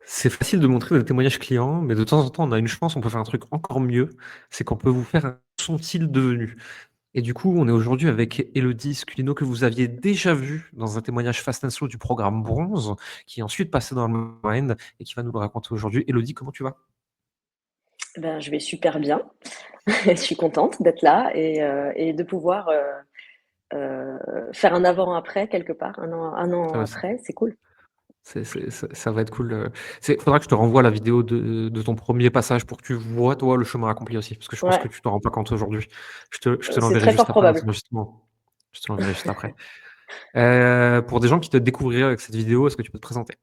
C'est facile de montrer des témoignages clients, mais de temps en temps, on a une chance, on peut faire un truc encore mieux, c'est qu'on peut vous faire un sont-ils devenus? Et du coup, on est aujourd'hui avec Élodie Sculino que vous aviez déjà vu dans un témoignage Fast and Slow du programme Bronze, qui est ensuite passé dans le Mind et qui va nous le raconter aujourd'hui. Élodie, comment tu vas? Ben, je vais super bien. Je suis contente d'être là et de pouvoir, faire un avant-après quelque part, un an Ça va, après, c'est cool. ça va être cool, faudra que je te renvoie la vidéo de ton premier passage pour que tu vois, toi, le chemin accompli aussi, parce que je pense que Ouais, tu t'en rends pas compte aujourd'hui. Je te c'est l'enverrai très fort juste après probable. l'enregistrement. Je te l'enverrai juste après. Pour des gens qui te découvriraient avec cette vidéo, est-ce que tu peux te présenter?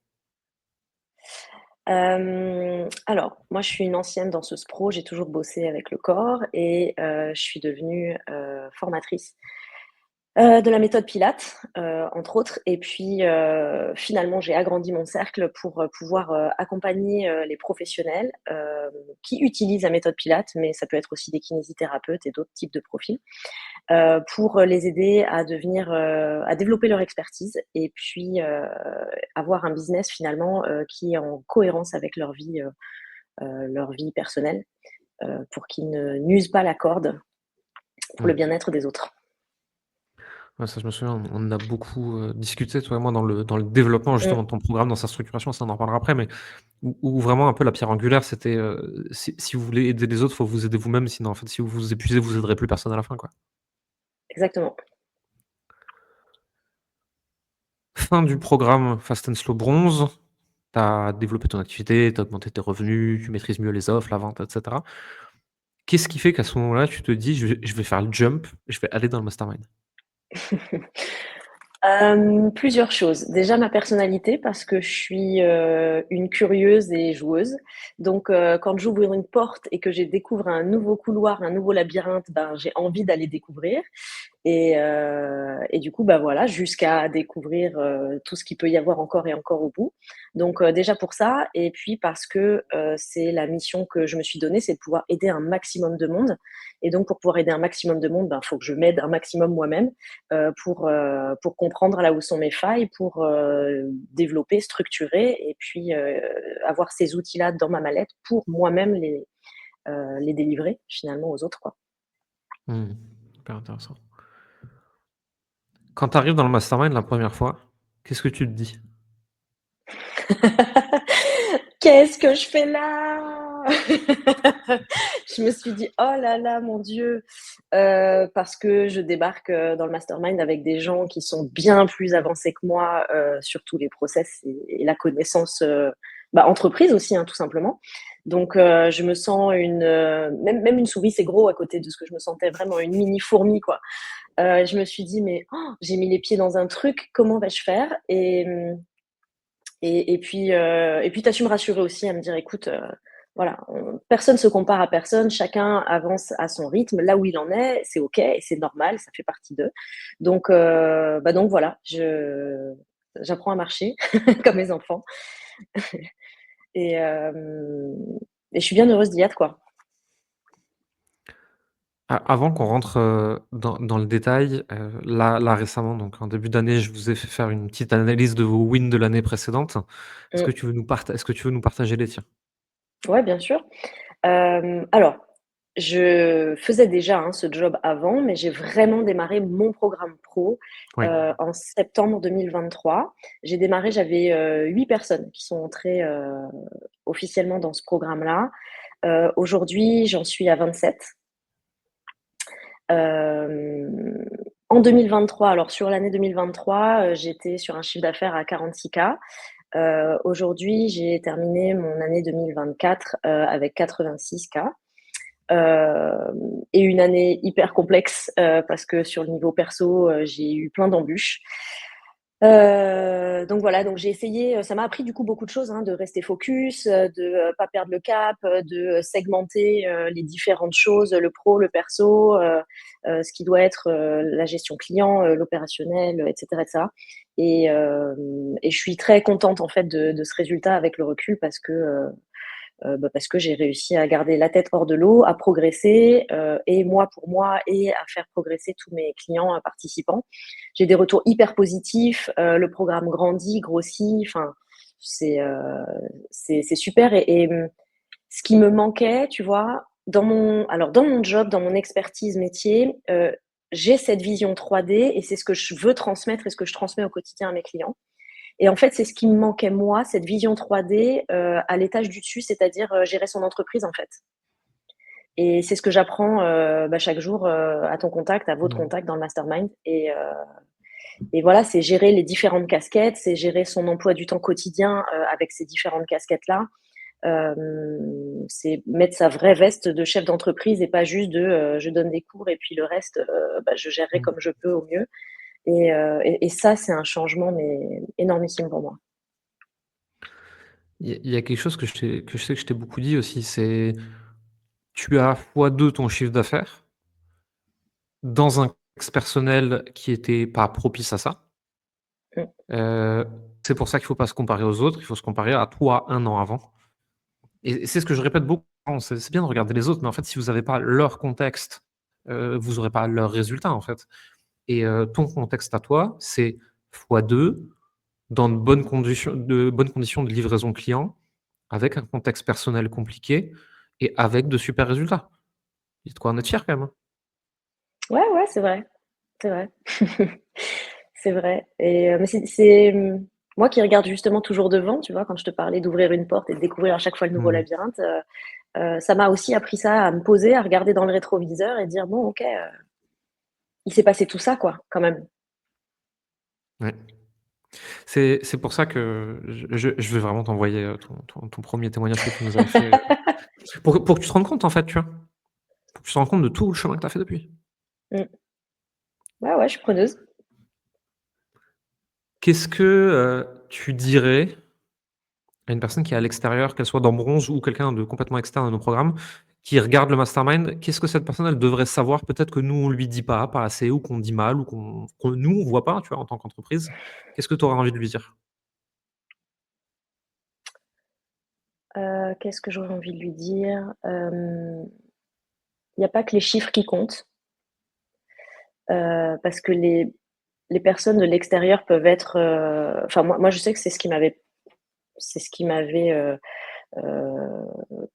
Alors, moi, je suis une ancienne danseuse pro, j'ai toujours bossé avec le corps et je suis devenue, formatrice de la méthode Pilates, entre autres et puis, finalement, j'ai agrandi mon cercle pour, pouvoir, accompagner, les professionnels, qui utilisent la méthode Pilates, mais ça peut être aussi des kinésithérapeutes et d'autres types de profils, pour les aider à devenir, à développer leur expertise et puis, avoir un business finalement, qui est en cohérence avec leur vie personnelle, pour qu'ils ne n'usent pas la corde pour le Mmh. bien-être des autres. Ouais, ça, je me souviens, on en a beaucoup, discuté, toi et moi, dans le développement Mmh. justement de ton programme, dans sa structuration, ça on en reparlera après, mais où vraiment un peu la pierre angulaire, c'était, si vous voulez aider les autres, faut vous aider vous-même, sinon en fait, si vous vous épuisez, vous aiderez plus personne à la fin, quoi. Exactement. Fin du programme Fast and Slow Bronze, tu as développé ton activité, tu as augmenté tes revenus, tu maîtrises mieux les offres, la vente, et cetera. Qu'est-ce qui fait qu'à ce moment-là, tu te dis: «Je vais faire le jump, je vais aller dans le mastermind»? Plusieurs choses. Déjà ma personnalité parce que je suis, une curieuse et joueuse. Donc, quand j'ouvre une porte et que je découvre un nouveau couloir, un nouveau labyrinthe, ben, j'ai envie d'aller découvrir. Et du coup, bah, voilà, jusqu'à découvrir, tout ce qu'il peut y avoir encore et encore au bout. Donc, déjà pour ça et puis parce que, c'est la mission que je me suis donnée, c'est de pouvoir aider un maximum de monde et donc pour pouvoir aider un maximum de monde, ben, faut que je m'aide un maximum moi-même, pour comprendre là où sont mes failles, pour, développer, structurer et puis, avoir ces outils-là dans ma mallette pour moi-même les délivrer finalement aux autres, quoi. Mmh, hyper intéressant. Quand tu arrives dans le mastermind la première fois, qu'est-ce que tu te dis? Qu'est-ce que je fais là? Je me suis dit: «Oh là là, mon Dieu!» Parce que je débarque, dans le mastermind avec des gens qui sont bien plus avancés que moi, sur tous les process et la connaissance, bah, entreprise aussi, hein, tout simplement. Donc je me sens même une souris, c'est gros à côté de ce que je me sentais, vraiment une mini fourmi, quoi. Je me suis dit: «Mais oh, j'ai mis les pieds dans un truc, comment vais-je faire?» et puis tu as su me rassurer aussi à me dire: «Écoute, voilà, personne se compare à personne, chacun avance à son rythme, là où il en est, c'est OK et c'est normal, ça fait partie d'eux». Donc voilà, j'apprends à marcher comme mes enfants et hem et je suis bien heureuse d'y être, quoi. Avant qu'on rentre, dans le détail, là récemment, donc en début d'année, je vous ai fait faire une petite analyse de vos wins de l'année précédente. Mmh. Est-ce que tu veux nous partager les tiens? Ouais, bien sûr. Alors, je faisais déjà, hein, ce job avant, mais j'ai vraiment démarré mon programme pro, Oui. en septembre 2023. J'ai démarré, j'avais, 8 personnes qui sont entrées, officiellement dans ce programme-là. Aujourd'hui, j'en suis à 27. Hem, En 2023, alors sur l'année 2023, j'étais sur un chiffre d'affaires à 46 K. Aujourd'hui, j'ai terminé mon année 2024, avec 86 K. Et une année hyper complexe, parce que sur le niveau perso, j'ai eu plein d'embûches. Donc voilà, donc j'ai essayé, ça m'a appris du coup beaucoup de choses, hein, de rester focus, de, pas perdre le cap, de segmenter, les différentes choses, le pro, le perso, ce qui doit être, la gestion client, l'opérationnel, et cetera et je suis très contente en fait de ce résultat avec le recul parce que j'ai réussi à garder la tête hors de l'eau, à progresser, et moi pour moi et à faire progresser tous mes clients, participants. J'ai des retours hyper positifs, le programme grandit, grossit, enfin, C'est super ce qui me manquait, tu vois, dans mon job, dans mon expertise métier, j'ai cette vision 3D et c'est ce que je veux transmettre et ce que je transmets au quotidien à mes clients. Et en fait, c'est ce qui me manquait moi, cette vision 3D, à l'étage du dessus, c'est-à-dire, gérer son entreprise, en fait. Et c'est ce que j'apprends, chaque jour, à ton contact, à votre Mmh. contact dans le mastermind et voilà, c'est gérer les différentes casquettes, c'est gérer son emploi du temps quotidien, avec ces différentes casquettes-là. C'est mettre sa vraie veste de chef d'entreprise et pas juste je donne des cours et puis le reste, je gérerai Mmh. comme je peux au mieux et ça, c'est un changement mais énormissime pour moi. Il y a quelque chose que je sais que je t'ai beaucoup dit aussi, c'est tu as fois 2 ton chiffre d'affaires dans un contexte personnel qui était pas propice à ça. Mmh. Heu, c'est pour ça qu'il faut pas se comparer aux autres, il faut se comparer à toi un an avant et c'est ce que je répète beaucoup, c'est bien de regarder les autres, mais en fait, si vous avez pas leur contexte, vous aurez pas leurs résultats, en fait et ton contexte à toi, c'est fois 2 dans de bonnes conditions de livraison client, avec un contexte personnel compliqué et avec de super résultats. Il y a de quoi en être fier quand même, hein. Ouais, ouais, c'est vrai, c'est vrai. C'est vrai mais moi qui regarde justement toujours devant, tu vois? Quand je te parlais d'ouvrir une porte et de découvrir à chaque fois le nouveau Mmh. labyrinthe, ça m'a aussi appris ça, à me poser, à regarder dans le rétroviseur et dire: «Bon OK, il s'est passé tout ça quoi, quand même». Ouais. C'est pour ça que je vais vraiment t'envoyer, ton 1er témoignage que tu nous avais fait, pour que tu te rendes compte, en fait, tu vois? Pour que tu te rendes compte de tout le chemin que tu as fait depuis. Mmh. Ouais, ouais, je suis preneuse. Qu'est-ce que, tu dirais à une personne qui est à l'extérieur, qu'elle soit dans Bronze ou quelqu'un de complètement externe à nos programmes, qui regarde le mastermind? Qu'est-ce que cette personne, elle devrait savoir peut-être que nous, on lui dit pas assez ou qu'on dit mal ou qu'on nous, on voit pas, tu vois, en tant qu'entreprise? Qu'est-ce que tu aurais envie de lui dire? Qu'est-ce que j'aurais envie de lui dire? Il y a pas que les chiffres qui comptent, parce que les personnes de l'extérieur peuvent être, enfin moi je sais que c'est ce qui m'avait,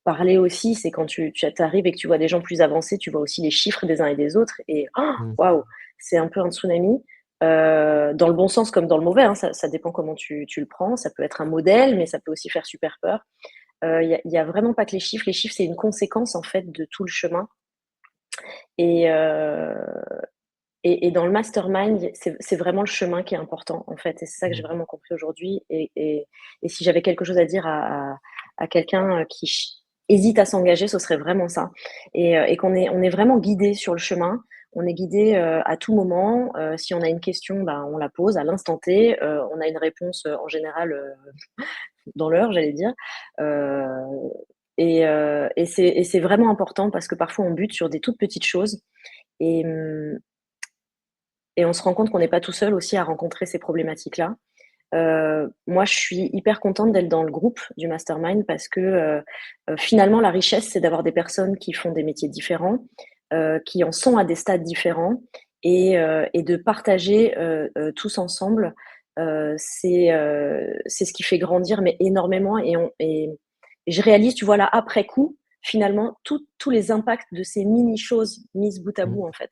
parlé aussi, c'est quand tu arrives et que tu vois des gens plus avancés, tu vois aussi les chiffres des uns et des autres et Mmh. waouh, c'est un peu un tsunami, dans le bon sens comme dans le mauvais, hein, ça dépend comment tu le prends. Ça peut être un modèle, mais ça peut aussi faire super peur. Il y a vraiment pas que les chiffres. Les chiffres, c'est une conséquence, en fait, de tout le chemin et heu et dans le mastermind, c'est vraiment le chemin qui est important, en fait et c'est ça que j'ai Mmh. vraiment compris aujourd'hui et si j'avais quelque chose à dire à quelqu'un, qui hésite à s'engager, ce serait vraiment ça et on est vraiment guidé sur le chemin. On est guidé à tout moment, si on a une question, ben, on la pose à l'instant T, on a une réponse, en général, dans l'heure, j'allais dire, heu et c'est vraiment important parce que parfois on bute sur des toutes petites choses et mmh et on se rend compte qu'on n'est pas tout seul aussi à rencontrer ces problématiques-là. Moi, je suis hyper contente d'être dans le groupe du mastermind parce que, finalement, la richesse, c'est d'avoir des personnes qui font des métiers différents, qui en sont à des stades différents et de partager, tous ensemble, c'est ce qui fait grandir, mais énormément et je réalise, tu vois, là, après coup, finalement, tous les impacts de ces mini choses mises bout à bout, en Mmh. fait.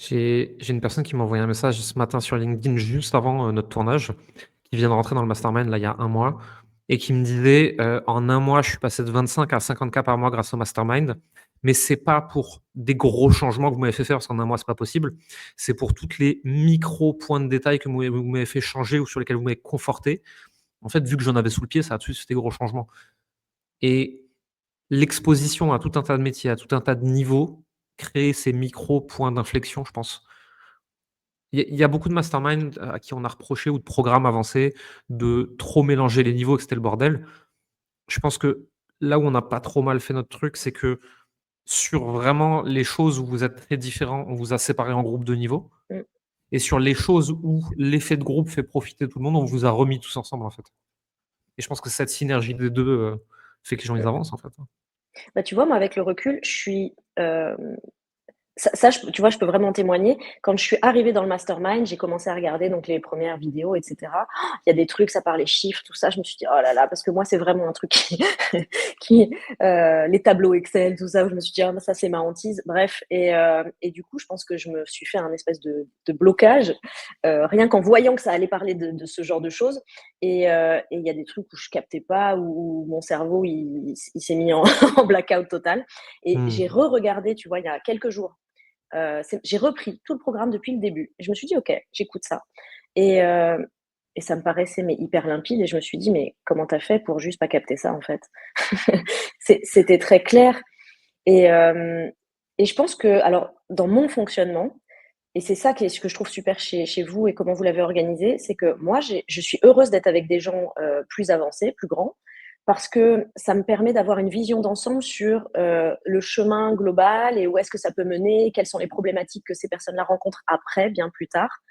J'ai une personne qui m'a envoyé un message ce matin sur LinkedIn juste avant, notre tournage, qui vient de rentrer dans le mastermind là, il y a un mois et qui me disait, «En un mois, je suis passé de 25 à 50 K par mois grâce au mastermind, mais c'est pas pour des gros changements que vous m'avez fait faire, parce qu'en un mois, c'est pas possible. C'est pour toutes les micros points de détail que vous m'avez fait changer ou sur lesquels vous m'avez conforté. En fait, vu que j'en avais sous le pied, ça a tout de suite fait des gros changements» et l'exposition à tout un tas de métiers, à tout un tas de niveaux, créer ces micros points d'inflexion, je pense. Il y a beaucoup de mastermind à qui on a reproché ou de programmes avancés de trop mélanger les niveaux et que c'était le bordel. Je pense que là où on n'a pas trop mal fait notre truc, c'est que sur vraiment les choses où vous êtes très différents, on vous a séparés en groupes de niveaux Mmh, et sur les choses où l'effet de groupe fait profiter tout le monde, on vous a remis tous ensemble, en fait et je pense que cette synergie des 2 fait que les gens, ils mmh. avancent, en fait, hein. Bah, tu vois, moi, avec le recul, je suis, Ça, tu vois, je peux vraiment témoigner. Quand je suis arrivée dans le mastermind, j'ai commencé à regarder donc les premières vidéos, etc. Il y a des trucs, ça parlait chiffres, tout ça. Je me suis dit, oh là là, parce que moi, c'est vraiment un truc qui les tableaux Excel, tout ça, où je me suis dit, ah, ça, c'est ma hantise. Bref, et du coup, je pense que je me suis fait un espèce de blocage, rien qu'en voyant que ça allait parler de ce genre de choses. Et il y a des trucs où je captais pas, où mon cerveau, il s'est mis en, en blackout total. Et Mmh. j'ai re-regardé, tu vois, il y a quelques jours. J'ai repris tout le programme depuis le début. Et je me suis dit, OK, j'écoute ça. Et, euh, et ça me paraissait mais hyper limpide. Et je me suis dit, mais comment t'as fait pour juste pas capter ça, en fait? C'était très clair. Et, euh, et je pense que, alors, dans mon fonctionnement, et c'est ça ce que je trouve super chez vous et comment vous l'avez organisé, c'est que moi, je suis heureuse d'être avec des gens plus avancés, plus grands, parce que ça me permet d'avoir une vision d'ensemble sur le chemin global et où est-ce que ça peut mener, quelles sont les problématiques que ces personnes-là rencontrent après, bien plus tard.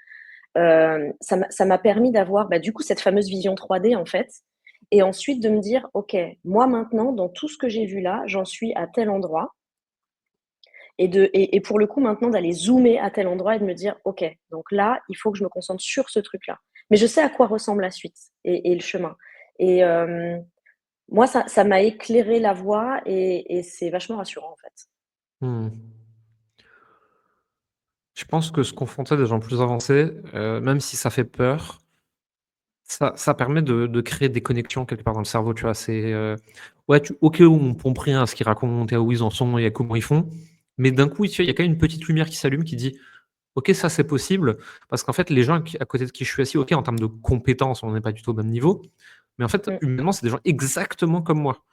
Ça m'a permis d'avoir du coup cette fameuse vision 3D en fait, et ensuite de me dire, OK, moi maintenant, dans tout ce que j'ai vu là, j'en suis à tel endroit et pour le coup, maintenant, d'aller zoomer à tel endroit et de me dire, OK, donc là, il faut que je me concentre sur ce truc-là. Mais je sais à quoi ressemble la suite et le chemin. Et moi, ça m'a éclairé la voie et c'est vachement rassurant, en fait. Mmh. Je pense que se confronter à des gens plus avancés, même si ça fait peur, ça permet de créer des connexions quelque part dans le cerveau, tu vois? C'est, ouais, tu OK, on pompe rien à ce qu'ils racontent et à où ils en sont et à comment ils font, mais d'un coup, tu vois, il y a quand même une petite lumière qui s'allume qui dit: «OK, ça, c'est possible». Parce qu'en fait, les gens qui à côté de qui je suis assis, OK, en termes de compétences, on n'est pas du tout au même niveau, mais en fait, Mmh, humainement, c'est des gens exactement comme moi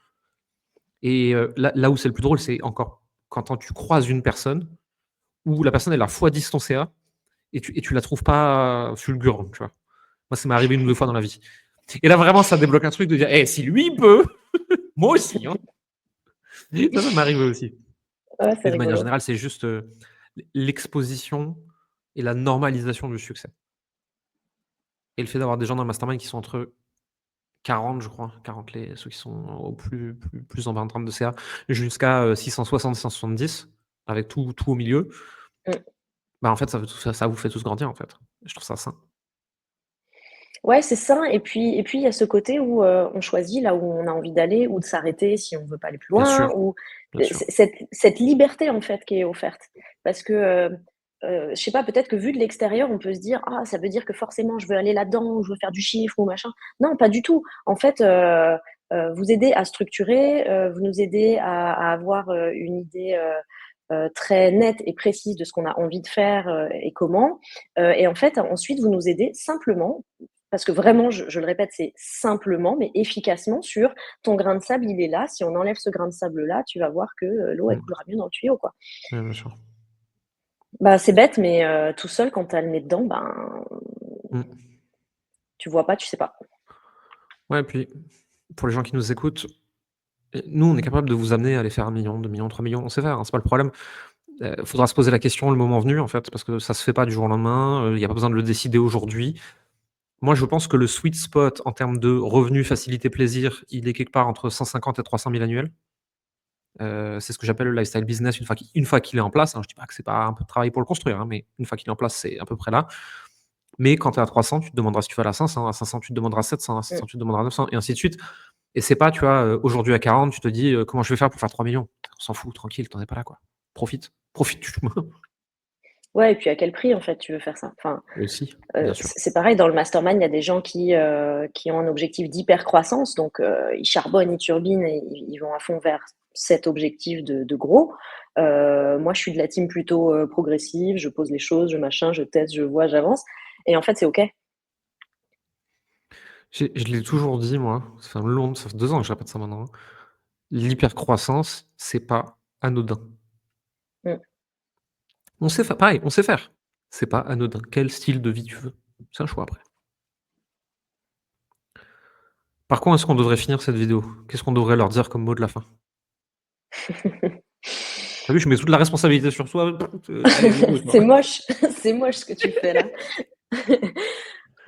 et là où c'est le plus drôle, c'est encore quand tu croises une personne où la personne, elle a x10 ton CA et tu la trouves pas fulgurante, tu vois? Moi, ça m'est arrivé une ou 2 fois dans la vie. Et là, vraiment, ça débloque un truc de dire: «Eh, si lui il peut, moi aussi, hein». Ça m'est arrivé aussi. ouais, c'est Mais de manière rigolo. générale, c'est juste, l'exposition et la normalisation du succès et le fait d'avoir des gens dans le mastermind qui sont entre 40, je crois, 40 ceux qui sont au plus en bas en termes de CA, jusqu'à, 660-670 avec tout au milieu. Mmh. Bah, en fait, ça vous fait tous grandir, en fait. Je trouve ça sain. Ouais, c'est ça. Et puis il y a ce côté où on choisit là où on a envie d'aller ou de s'arrêter si on veut pas aller plus Bien loin, sûr, ou bien sûr. cette liberté en fait qui est offerte. Parce que je sais pas, peut-être que vu de l'extérieur, on peut se dire, ah, ça veut dire que forcément je veux aller là-dedans, ou je veux faire du chiffre ou machin. Non, pas du tout. En fait, vous aidez à structurer, vous nous aidez à avoir une idée très nette et précise de ce qu'on a envie de faire et comment. Et en fait, ensuite, vous nous aidez simplement, parce que vraiment, je le répète, c'est simplement, mais efficacement sur ton grain de sable, il est là. Si on enlève ce grain de sable-là, tu vas voir que l'eau, elle Mmh. coulera mieux dans le tuyau, quoi. Ouais, bien sûr. Bah, c'est bête, mais tout seul, quand tu as le nez dedans, ben, Mmh. tu vois pas, tu sais pas. Ouais, puis pour les gens qui nous écoutent, nous, on est capable de vous amener à aller faire 1 000 000, 2 000 000, 3 000 000, on sait faire, hein, c'est pas le problème. Faudra se poser la question le moment venu, en fait, parce que ça se fait pas du jour au lendemain, il y a pas besoin de le décider aujourd'hui. Moi, je pense que le sweet spot en termes de revenus, facilité, plaisir, il est quelque part entre 150 et 300 000 annuels. C'est ce que j'appelle le lifestyle business une fois qu'il est en place, hein. Je dis pas que c'est pas un peu de travail pour le construire, hein, mais une fois qu'il est en place, c'est à peu près là. Mais quand tu es à 300, tu te demanderas si tu vas à 500, à 500 tu te demanderas 700, à Mm. 700 tu te demanderas 900 et ainsi de suite. Et c'est pas, tu vois, aujourd'hui à 40, tu te dis, «Comment je vais faire pour faire 3 millions. On s'en fout, tranquille, tu en es pas là, quoi. Profite, profite du chemin. Ouais, et puis à quel prix, en fait, tu veux faire ça? Enfin, Aussi, bien sûr. c'est pareil, dans le mastermind, il y a des gens qui ont un objectif d'hyper-croissance, donc ils charbonnent, ils turbinent et ils vont à fond vers cet objectif de gros. Moi, je suis de la team plutôt progressive, je pose les choses, je machin, je teste, je vois, j'avance. Et en fait, c'est OK. Je l'ai toujours dit, moi, ça fait 2 ans que je répète ça maintenant, hein. L'hypercroissance, c'est pas anodin. Mm. On sait faire pareil, on sait faire. C'est pas anodin. Quel style de vie tu veux? C'est un choix après. Par contre, est-ce qu'on devrait finir cette vidéo? Qu'est-ce qu'on devrait leur dire comme mot de la fin? Tu vu, je mets toute la responsabilité sur toi. Allez, go, toi. C'est moche, c'est moche ce que tu fais là.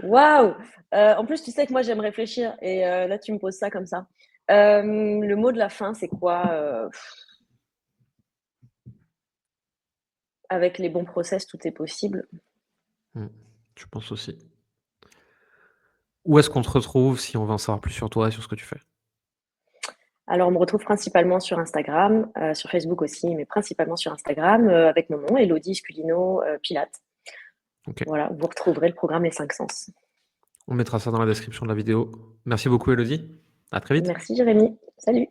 Waouh! En plus, tu sais que moi, j'aime réfléchir et là, tu me poses ça comme ça. Le mot de la fin, c'est quoi? Avec les bons process, tout est possible. Mmh. Je pense aussi. Où est-ce qu'on te retrouve si on veut en savoir plus sur toi et sur ce que tu fais? Alors, on me retrouve principalement sur Instagram, sur Facebook aussi, mais principalement sur Instagram, avec mon nom, Élodie Sculino, Pilates. OK. Voilà, vous retrouverez le programme Les 5 Sens. On mettra ça dans la description de la vidéo. Merci beaucoup Elodie. À très vite. Merci Jérémy. Salut.